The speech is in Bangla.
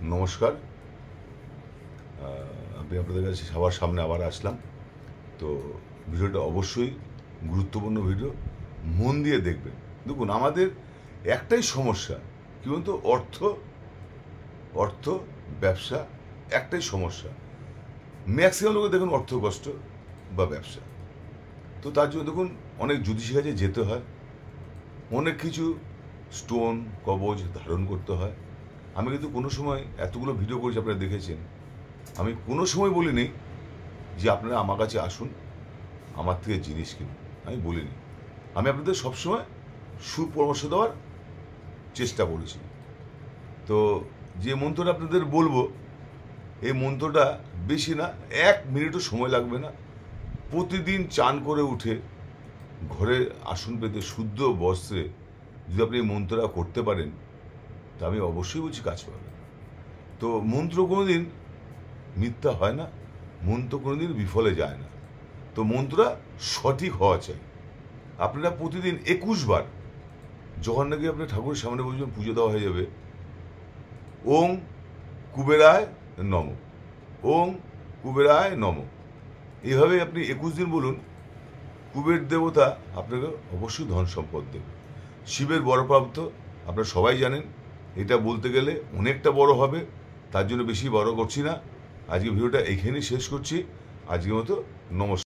নমস্কার। আমি আপনাদের কাছে সবার সামনে আবার আসলাম। তো ভিডিওটা অবশ্যই গুরুত্বপূর্ণ ভিডিও, মন দিয়ে দেখবেন। দেখুন, আমাদের একটাই সমস্যা কি বলুন তো, অর্থ অর্থ ব্যবসা, একটাই সমস্যা। ম্যাক্সিমাম লোকের দেখুন অর্থ কষ্ট বা ব্যবসা। তো তার জন্য দেখুন অনেক জ্যোতিষীর কাছে যেতে হয়, অনেক কিছু স্টোন কবচ ধারণ করতে হয়। আমি কিন্তু কোনো সময় এতগুলো ভিডিও করেছি, আপনারা দেখেছেন, আমি কোনো সময় বলিনি যে আপনারা আমার কাছে আসুন, আমার থেকে জিনিস কিনুন। আমি বলিনি। আমি আপনাদের সবসময় সুপরামর্শ দেওয়ার চেষ্টা করেছি। তো যে মন্ত্রটা আপনাদের বলবো, এই মন্ত্রটা বেশি না, 1 মিনিটও সময় লাগবে না। প্রতিদিন চান করে উঠে ঘরে আসন পেতে শুদ্ধ বস্ত্রে যদি আপনি এই মন্ত্রটা করতে পারেন, তা আমি অবশ্যই বলছি কাজ পাবেন। তো মন্ত্র কোনোদিন মিথ্যা হয় না, মন্ত্র কোনোদিন বিফলে যায় না। তো মন্ত্রটা সঠিক হওয়া চাই। আপনারা প্রতিদিন 21 বার, যখন নাকি আপনার ঠাকুরের সামনে বসবেন, পুজো দেওয়া হয়ে যাবে, ওং কুবেরায় নম, ওং কুবেরায় নম, এইভাবে আপনি 21 দিন বলুন। কুবের দেবতা আপনাকে অবশ্যই ধন সম্পদ দেবে। শিবের বরপ্রাপ্ত আপনারা সবাই জানেন। এটা বলতে গেলে অনেকটা বড় হবে, তার জন্য বেশি বড় করছি না। আজকে ভিডিওটা এখানেই শেষ করছি। আজকের মতো নমস্কার।